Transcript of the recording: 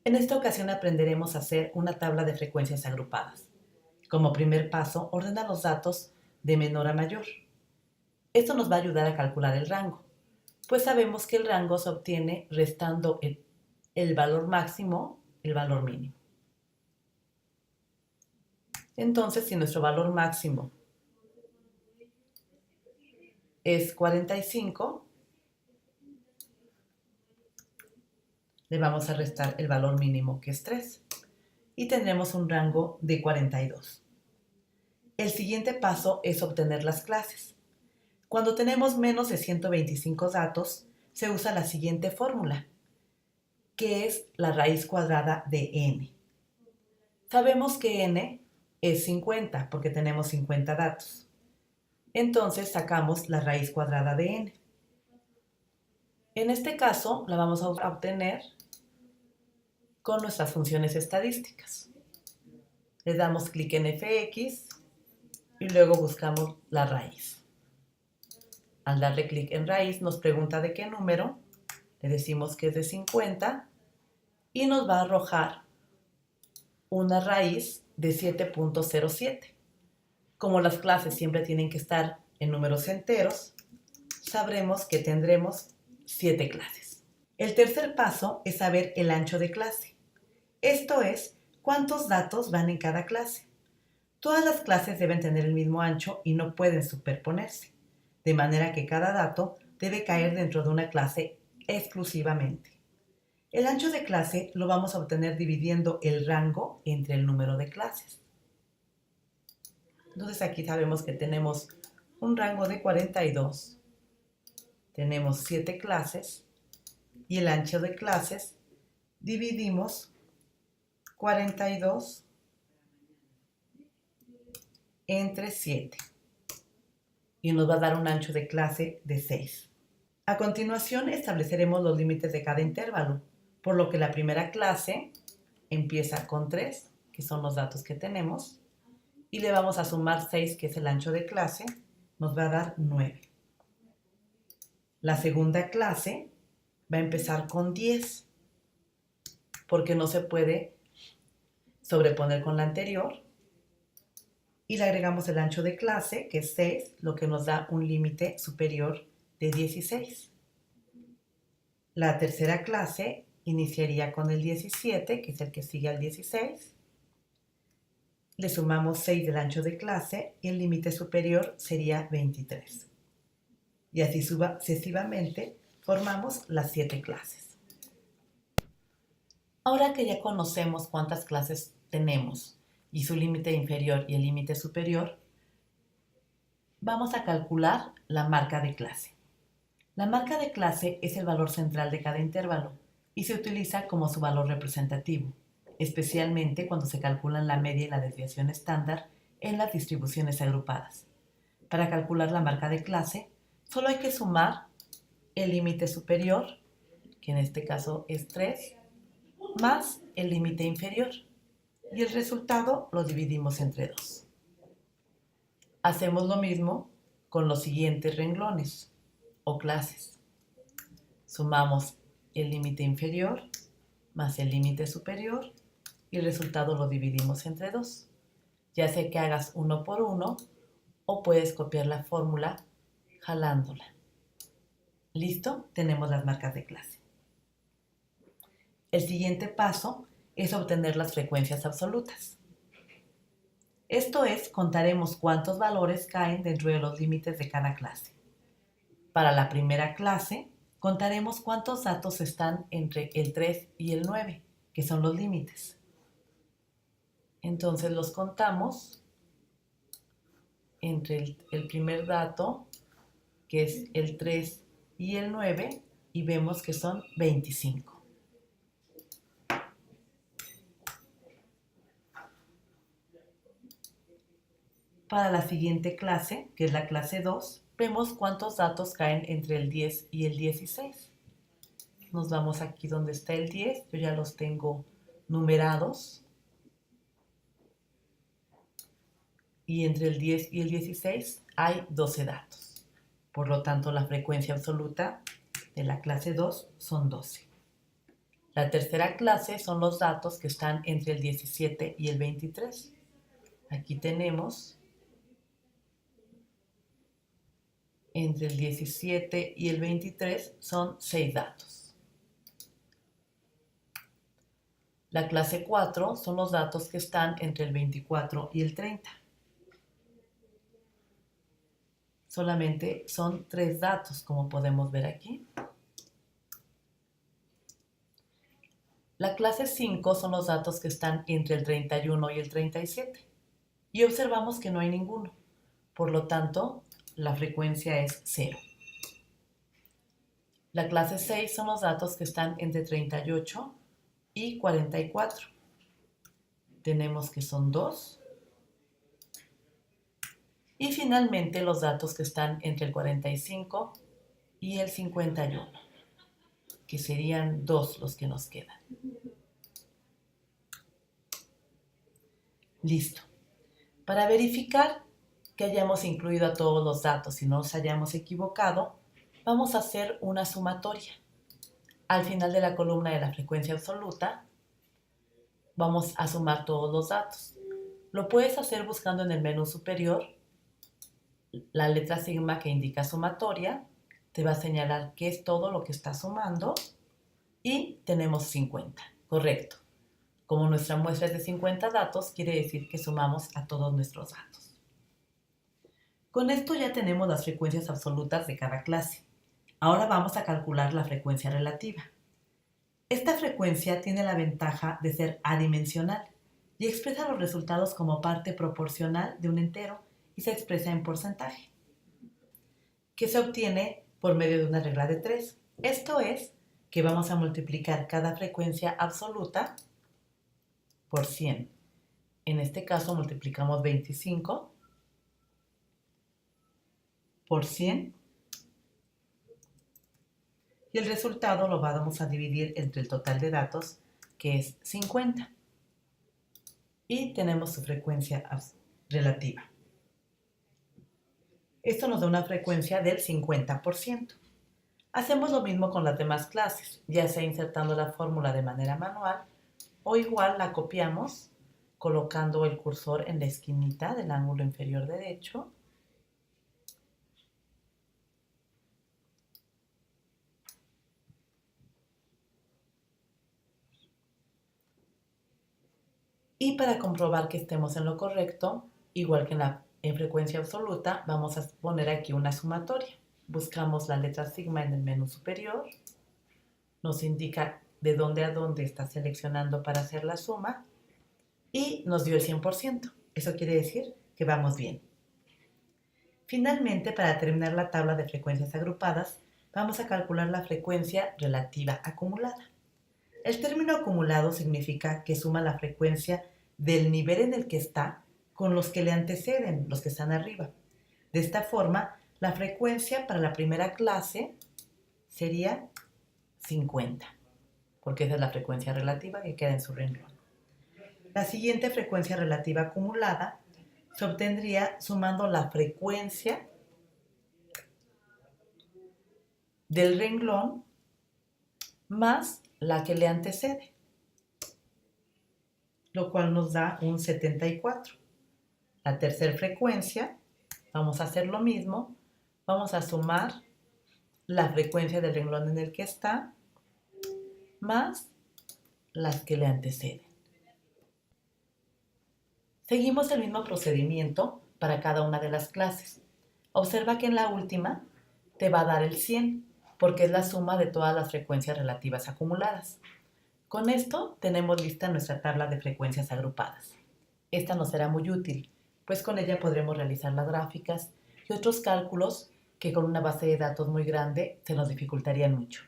En esta ocasión aprenderemos a hacer una tabla de frecuencias agrupadas. Como primer paso, ordena los datos de menor a mayor. Esto nos va a ayudar a calcular el rango, pues sabemos que el rango se obtiene restando el valor máximo, el valor mínimo. Entonces, si nuestro valor máximo es 45, le vamos a restar el valor mínimo, que es 3, y tendremos un rango de 42. El siguiente paso es obtener las clases. Cuando tenemos menos de 125 datos, se usa la siguiente fórmula, que es la raíz cuadrada de n. Sabemos que n es 50 porque tenemos 50 datos. Entonces sacamos la raíz cuadrada de n. En este caso la vamos a obtener con nuestras funciones estadísticas. Le damos clic en fx y luego buscamos la raíz. Al darle clic en raíz nos pregunta de qué número, le decimos que es de 50 y nos va a arrojar una raíz de 7.07. Como las clases siempre tienen que estar en números enteros, sabremos que tendremos 7 clases. El tercer paso es saber el ancho de clase. Esto es, cuántos datos van en cada clase. Todas las clases deben tener el mismo ancho y no pueden superponerse, de manera que cada dato debe caer dentro de una clase exclusivamente. El ancho de clase lo vamos a obtener dividiendo el rango entre el número de clases. Entonces aquí sabemos que tenemos un rango de 42, tenemos 7 clases y el ancho de clases dividimos 42 entre 7 y nos va a dar un ancho de clase de 6. A continuación estableceremos los límites de cada intervalo, por lo que la primera clase empieza con 3, que son los datos que tenemos, y le vamos a sumar 6, que es el ancho de clase, nos va a dar 9. La segunda clase va a empezar con 10, porque no se puede sobreponer con la anterior, y le agregamos el ancho de clase, que es 6, lo que nos da un límite superior de 16. La tercera clase iniciaría con el 17, que es el que sigue al 16. Le sumamos 6 del ancho de clase y el límite superior sería 23. Y así sucesivamente formamos las 7 clases. Ahora que ya conocemos cuántas clases tenemos y su límite inferior y el límite superior, vamos a calcular la marca de clase. La marca de clase es el valor central de cada intervalo y se utiliza como su valor representativo, especialmente cuando se calculan la media y la desviación estándar en las distribuciones agrupadas. Para calcular la marca de clase, solo hay que sumar el límite superior, que en este caso es 3, más el límite inferior, y el resultado lo dividimos entre 2. Hacemos lo mismo con los siguientes renglones o clases. Sumamos el límite inferior más el límite superior y el resultado lo dividimos entre 2. Ya sea que hagas uno por uno o puedes copiar la fórmula jalándola. ¿Listo? Tenemos las marcas de clase. El siguiente paso es obtener las frecuencias absolutas. Esto es, contaremos cuántos valores caen dentro de los límites de cada clase. Para la primera clase, contaremos cuántos datos están entre el 3 y el 9, que son los límites. Entonces los contamos entre el primer dato, que es el 3 y el 9, y vemos que son 25. Para la siguiente clase, que es la clase 2, vemos cuántos datos caen entre el 10 y el 16. Nos vamos aquí donde está el 10, yo ya los tengo numerados. Y entre el 10 y el 16 hay 12 datos. Por lo tanto, la frecuencia absoluta de la clase 2 son 12. La tercera clase son los datos que están entre el 17 y el 23. Aquí tenemos entre el 17 y el 23 son 6 datos. La clase 4 son los datos que están entre el 24 y el 30. Solamente son 3 datos, como podemos ver aquí. La clase 5 son los datos que están entre el 31 y el 37. Y observamos que no hay ninguno. Por lo tanto, la frecuencia es 0. La clase 6 son los datos que están entre 38 y 44. Tenemos que son 2. Y finalmente los datos que están entre el 45 y el 51, que serían 2 los que nos quedan. Listo. Para verificar que hayamos incluido a todos los datos y no nos hayamos equivocado, vamos a hacer una sumatoria. Al final de la columna de la frecuencia absoluta, vamos a sumar todos los datos. Lo puedes hacer buscando en el menú superior la letra sigma que indica sumatoria, te va a señalar qué es todo lo que está sumando y tenemos 50. Correcto. Como nuestra muestra es de 50 datos, quiere decir que sumamos a todos nuestros datos. Con esto ya tenemos las frecuencias absolutas de cada clase. Ahora vamos a calcular la frecuencia relativa. Esta frecuencia tiene la ventaja de ser adimensional y expresa los resultados como parte proporcional de un entero y se expresa en porcentaje, que se obtiene por medio de una regla de 3. Esto es que vamos a multiplicar cada frecuencia absoluta por 100. En este caso multiplicamos 25 por 100 y el resultado lo vamos a dividir entre el total de datos, que es 50. Y tenemos su frecuencia relativa. Esto nos da una frecuencia del 50%. Hacemos lo mismo con las demás clases, ya sea insertando la fórmula de manera manual o igual la copiamos colocando el cursor en la esquinita del ángulo inferior derecho y para comprobar que estemos en lo correcto, igual que en frecuencia absoluta, vamos a poner aquí una sumatoria. Buscamos la letra sigma en el menú superior, nos indica de dónde a dónde está seleccionando para hacer la suma y nos dio el 100%. Eso quiere decir que vamos bien. Finalmente, para terminar la tabla de frecuencias agrupadas, vamos a calcular la frecuencia relativa acumulada. El término acumulado significa que suma la frecuencia del nivel en el que está con los que le anteceden, los que están arriba. De esta forma, la frecuencia para la primera clase sería 50, porque esa es la frecuencia relativa que queda en su renglón. La siguiente frecuencia relativa acumulada se obtendría sumando la frecuencia del renglón más la que le antecede, lo cual nos da un 74. La tercera frecuencia, vamos a hacer lo mismo, vamos a sumar la frecuencia del renglón en el que está más las que le anteceden. Seguimos el mismo procedimiento para cada una de las clases. Observa que en la última te va a dar el 100, porque es la suma de todas las frecuencias relativas acumuladas. Con esto tenemos lista nuestra tabla de frecuencias agrupadas. Esta nos será muy útil, pues con ella podremos realizar las gráficas y otros cálculos que con una base de datos muy grande se nos dificultarían mucho.